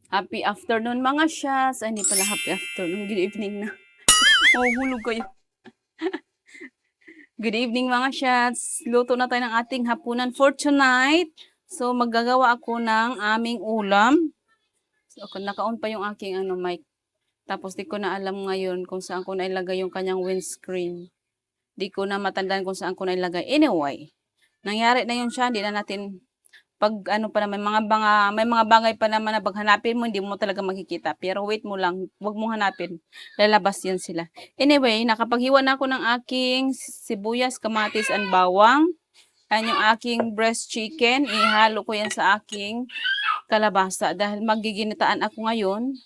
Happy afternoon mga shots. Ay, hindi pala happy afternoon. Good evening na. Oh, hulog kayo. Good evening mga shots. Luto na tayo ng ating hapunan for tonight. So, maggagawa ako ng aming ulam. So, naka-on pa yung aking mic. Tapos, di ko na alam ngayon kung saan ko nailagay yung kanyang windscreen. Di ko na matandaan kung saan ko nailagay. Anyway, nangyari na yun siya. Hindi na natin pag ano pa naman, may mga bagay pa naman na pag hanapin mo, hindi mo talaga makikita. Pero wait mo lang, wag mong hanapin. Lalabas yan sila. Anyway, nakapaghiwa na ako ng aking sibuyas, kamatis, and bawang. Ayan yung aking breast chicken. Ihalo ko yan sa aking kalabasa. Dahil magiginitaan ako ngayon.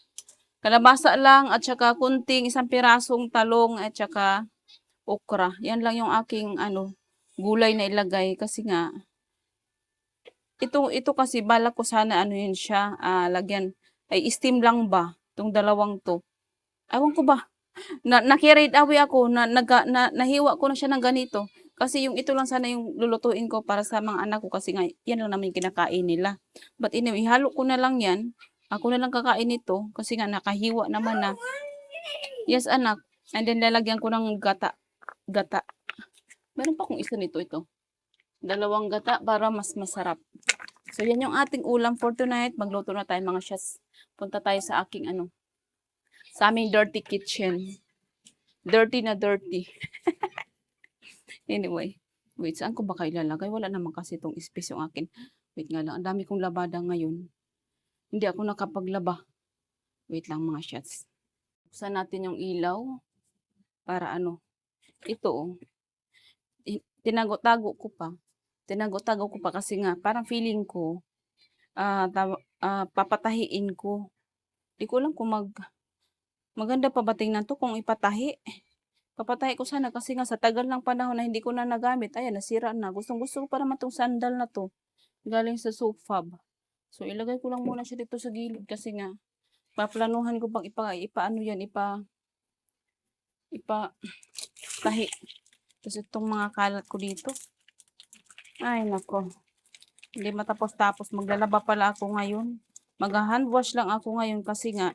Kalabasa lang at saka kunting isang pirasong talong at saka okra. Yan lang yung aking gulay na ilagay kasi nga ito kasi balak ko sana yun siya, lagyan ay steam lang ba, itong dalawang 'to. Ewan ko ba, na-carried away ako nahiwa ko na siya ng ganito. Kasi yung ito lang sana yung lulutuin ko para sa mga anak ko kasi nga yan lang naman yung kinakain nila. But anyway, halo ko na lang yan. Ako na lang kakain nito kasi nga nakahiwa naman na. Yes, anak. And then lalagyan ko ng gata. Gata. Meron pa akong isa nito ito. Dalawang gata para mas masarap. So, yan yung ating ulam for tonight. Magluto na tayo mga chefs. Punta tayo sa aking sa aming dirty kitchen. Dirty na dirty. Anyway, wait, saan ko ba kayo ilalagay? Wala naman kasi itong space yung akin. Wait nga lang, ang dami kong labada ngayon. Hindi ako nakapaglaba. Wait lang mga chefs. Buksan natin yung ilaw. Para ito tinago-tago ko pa. Tinago-tago ko pa kasi nga, parang feeling ko, papatahiin ko. Di ko alam kung maganda pa ba tingnan to kung ipatahi. Papatahi ko sana kasi nga sa tagal ng panahon na hindi ko na nagamit, ayan, nasira na. Gustong-gusto ko pa naman tong sandal na to. Galing sa Sofab. So, ilagay ko lang muna siya dito sa gilid kasi nga, paplanuhan ko pang tahi. Tapos itong mga kalat ko dito. Ay, nako. Hindi matapos-tapos. Maglalaba pala ako ngayon. Mag-hand wash lang ako ngayon kasi nga,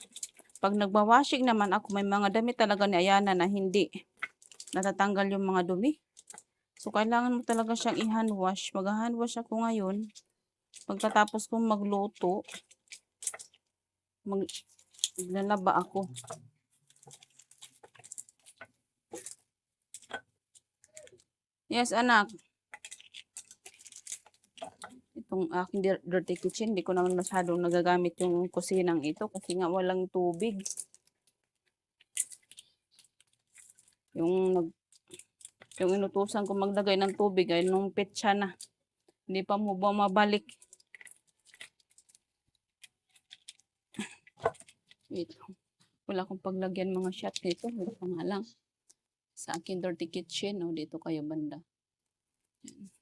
pag nagwa-washing naman ako, may mga damit talaga ni Ayana na hindi natatanggal yung mga dumi. So, kailangan mo talaga siyang i-hand wash. Mag-hand wash ako ngayon. Pagkatapos kong magluto, maglalaba ako. Yes, anak. Itong aking dirty kitchen, hindi ko naman masyadong nagagamit yung kusinang ito kasi nga walang tubig. Yung inutusan ko maglagay ng tubig ay nung petsa na. Hindi pa mo bumabalik. Wait. Wala akong paglagyan mga shot nito. Wala pa nga lang. Sa akin dirty kitchen. Dito kayo banda. Yan.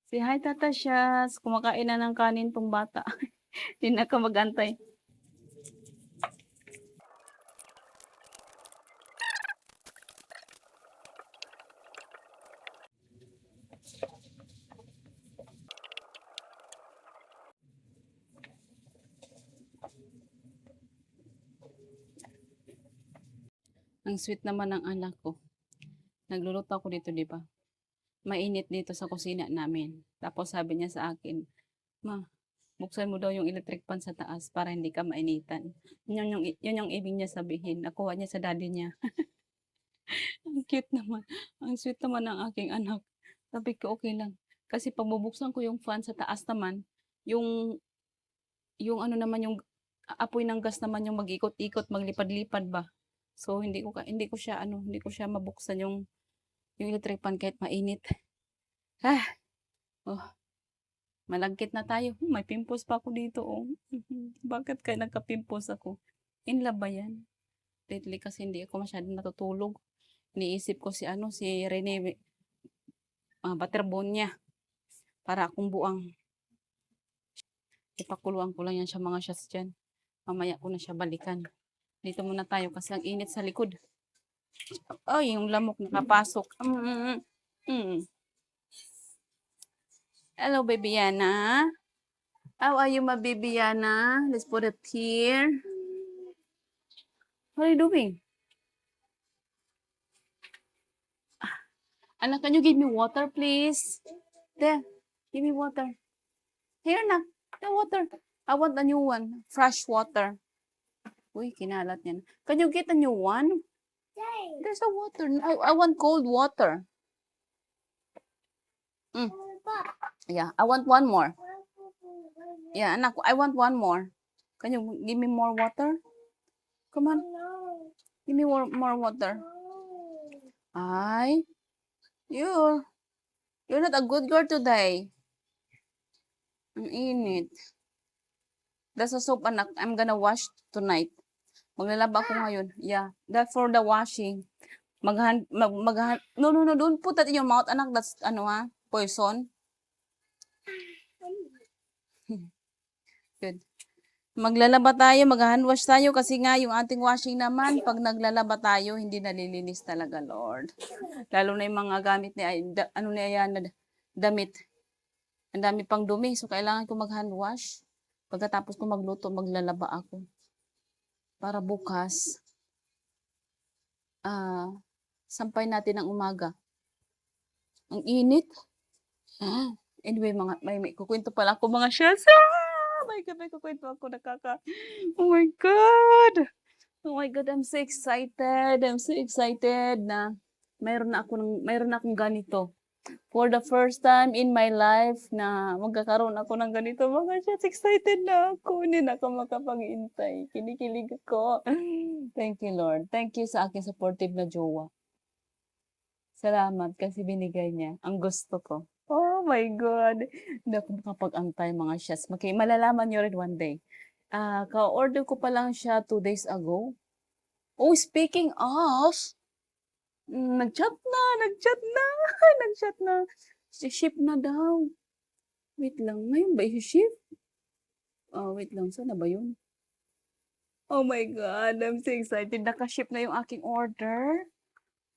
Si hi Tata Shaz. Kumakain na ng kanin tong bata. Hindi na ka magantay. Ang sweet naman ng anak ko. Nagluluto ako dito, 'di ba? Mainit dito sa kusina namin. Tapos sabi niya sa akin, "Ma, buksan mo daw yung electric fan sa taas para hindi ka mainitan." Yun yung ibig niya sabihin. Nakuha niya sa daddy niya. Ang cute naman. Ang sweet naman ng aking anak. Sabi ko, "Okay lang." Kasi pag bubuksan ko yung fan sa taas naman, yung yung ano naman, yung apoy ng gas naman yung mag-ikot-ikot, maglipad-lipad ba. So hindi ko siya ano, hindi ko siya mabuksan yung electric fan kahit mainit. Ah, oh, malagkit na tayo. May pimples pa ako dito, oh. Bakit kaya nagka-pimples ako? In love ba yan? Lately kasi hindi ako masyadong natutulog. Iniisip ko si ano, si Rene, Butterbone niya. Para akong buang. Ipakuluan ko lang yan siya mga shots dyan. Mamaya ko na siya balikan. Dito muna tayo kasi ang init sa likod. Ay, yung lamok nakapasok. Hello, baby Yana. How are you, my baby Yana? Let's put it here. What are you doing? Anak, can you give me water, please? There, give me water. Here na, the water. I want a new one. Fresh water. Uy, kinalat yan. Can you get a new one? There's a water. I want cold water. Mm. Yeah, I want one more. Yeah, anak, I want one more. Can you give me more water? Come on. Give me more water. Ay, you're not a good girl today. Ang init. That's a soap, anak. I'm gonna wash tonight. Maglalaba ako ngayon. Yeah, that's for the washing. No, don't put that in your mouth, anak. That's, poison. Good. Maglalaba tayo, mag-hand wash tayo kasi nga yung ating washing naman, pag naglalaba tayo, hindi nalilinis talaga, Lord. Lalo na yung mga gamit ni, ano niya yan, damit. Ang dami pang dumi, so kailangan ko mag-hand wash. Pagkatapos ko magluto, maglalaba ako. Para bukas, sampay natin ng umaga. Ang init. Anyway, may kukwento pala ako mga shells. My God, may kukwento ako Oh my God! Oh my God, I'm so excited. I'm so excited na mayroon na akong ganito. For the first time in my life na magkakaroon ako ng ganito. Mga shots, excited na ako. Hindi na ako makapag-intay. Kinikilig ako. Thank you, Lord. Thank you sa aking supportive na jowa. Salamat kasi binigay niya ang gusto ko. Oh my God. Hindi ako makapag-antay mga shots. Malalaman nyo rin one day. Ka-order ko pa lang siya 2 days ago. Oh, speaking of, nag-chat na. Nag-chat na. Ship na daw. Wait lang, ngayon ba i-ship? Wait lang, sana ba yun? Oh my God, I'm so excited. Naka-ship na yung aking order.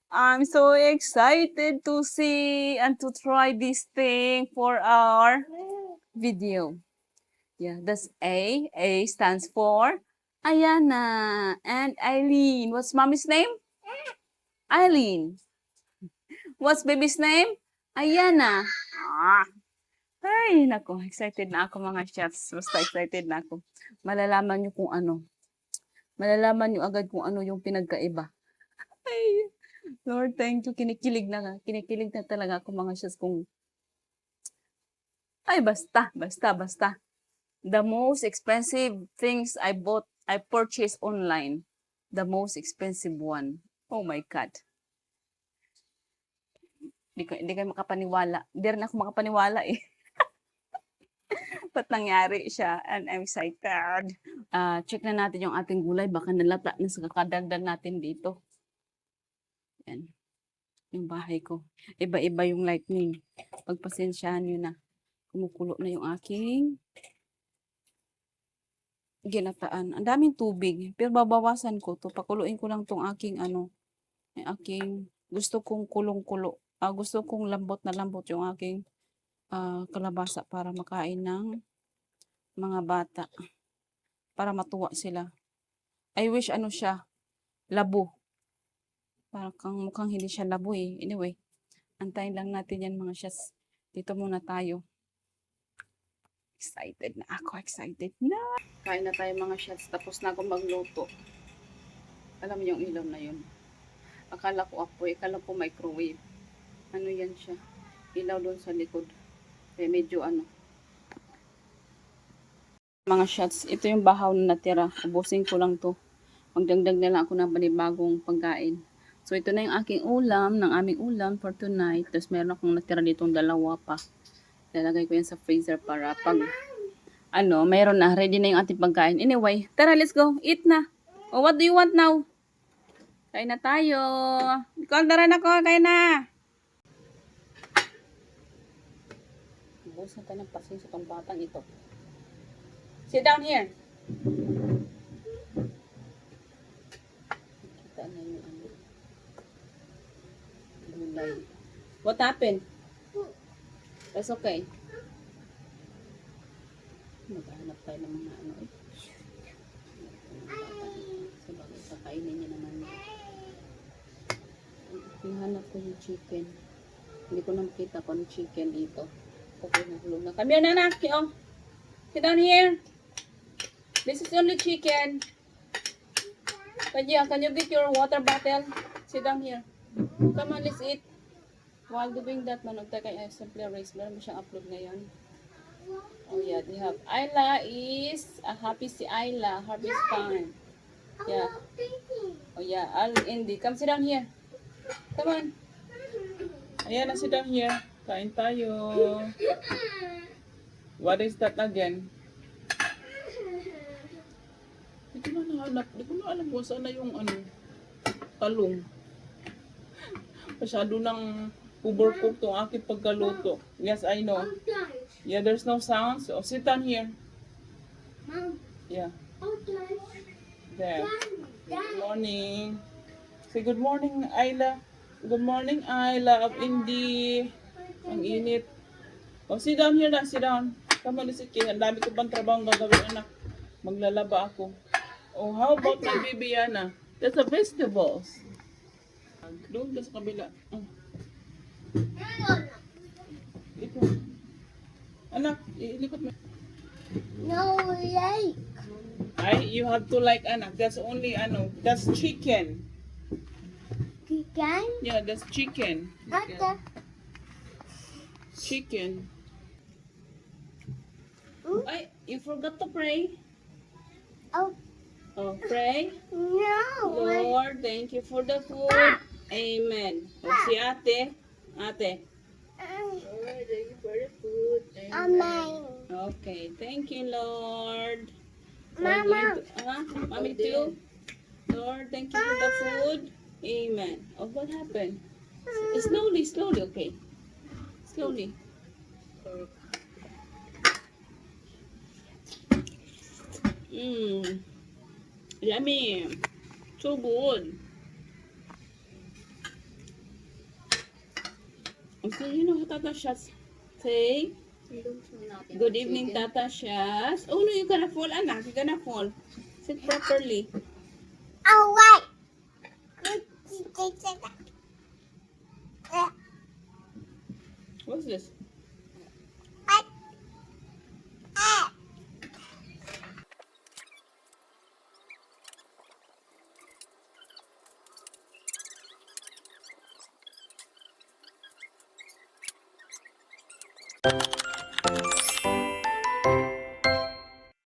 I'm so excited to see and to try this thing for our video. Yeah, that's A. A stands for Ayana and Eileen. What's mommy's name? Eileen. What's baby's name? Ayana. Ay, nako, excited na ako mga chefs. Basta excited na ako. Malalaman nyo kung ano. Malalaman nyo agad kung ano yung pinagkaiba. Ay, Lord, thank you. Kinikilig na talaga ako mga chefs kung ay, basta. The most expensive things I purchased online. The most expensive one. Oh my God. Hindi kayo makapaniwala. Hindi rin ako makapaniwala eh. Ba't nangyari siya? And I'm excited. Check na natin yung ating gulay. Baka nalata na sa kakadagdag natin dito. Yan. Yung bahay ko. Iba-iba yung lightning. Pagpasensyahan nyo na. Kumukulo na yung aking ginataan. Ang daming tubig. Pero babawasan ko to. Pakuluin ko lang tong aking gusto kong kulong-kulo. Gusto kong lambot na lambot yung aking kalabasa para makain ng mga bata. Para matuwa sila. I wish siya, labo. Parang mukhang hindi siya labo eh. Anyway, antayin lang natin yan mga shots. Dito muna tayo. Excited na ako. Excited na. Kain na tayo mga shots. Tapos na ako magluto. Alam mo yung ilaw na yun. Akala ko apoy. Akala ko microwave. Ano yan siya? Ilaw doon sa likod. Kaya medyo ano. Mga shots. Ito yung bahaw na natira. Ubusin ko lang to. Magdagdag na lang ako ng panibagong pagkain. So, ito na yung aking ulam, ng aming ulam for tonight. Tapos, meron akong natira ditong dalawa pa. Lalagay ko yan sa freezer para pag, meron na. Ready na yung ating pagkain. Anyway, tara, let's go. Eat na. Oh, what do you want now? Kain na tayo. Ikaw, tara na ko. Kain na. Busan tayo ng pasin sa itong batang ito. Sit down here. Kita na yung gulay. What happened? That's okay. Maghanap tayo ng mga sabagay, pakainin niya naman. Hinahanap ko yung chicken. Hindi ko na makita kung ano chicken dito. Okay, nahulog na. Come here, nanak. Oh. Sit down here. This is only chicken. Can you get your water bottle? Sit down here. Come on, let's eat. While doing that, manugtay kay Simple Race. Meron mo siyang upload ngayon. Oh yeah, they have. Ayla is happy si Ayla. Harvest time. Yeah. Oh yeah, Indy. Come sit down here. Come on. Ayan na, sit down here. Kain tayo. What is that again? Hindi ko na nahanap. Hindi ko na alam kung saan na yung talong. Masyado nang overcook tong aking pagkaluto. Yes, I know. Yeah, there's no sound. So, sit down here. Mom, Yeah. okay. There. Good morning. Say good morning, Ayla. Good morning, Ayla of Indy. Ang init. Oh, sit down here na. Sit down. Come on, sit here. Ang dami ko pang trabaho gagawin, anak. Maglalaba ako. Oh, how about my baby Yana? That's a vegetables. Doon ka sa kabila. Oh. Ito. Anak, ilikot mo. No lake. Ay, you have to like anak. That's only that's chicken. Chicken? Yeah, that's chicken. Okay. Chicken. Ay, you forgot to pray. Oh, Oh, pray. no. Lord, thank you for the food. Amen. O si ate. Ate. Lord, thank you for the food. Amen. Okay, thank you, Lord. Mama. Mommy too. Lord, thank you for the food. Amen. Oh, what happened? Slowly, slowly, okay. Slowly. Mmm. Yummy. So good. Okay, you know, Tata Shaz. Say, good evening, Tata Shaz. Oh, no, you're gonna fall, anak. You're gonna fall. Sit properly. Oh, wait. What's this?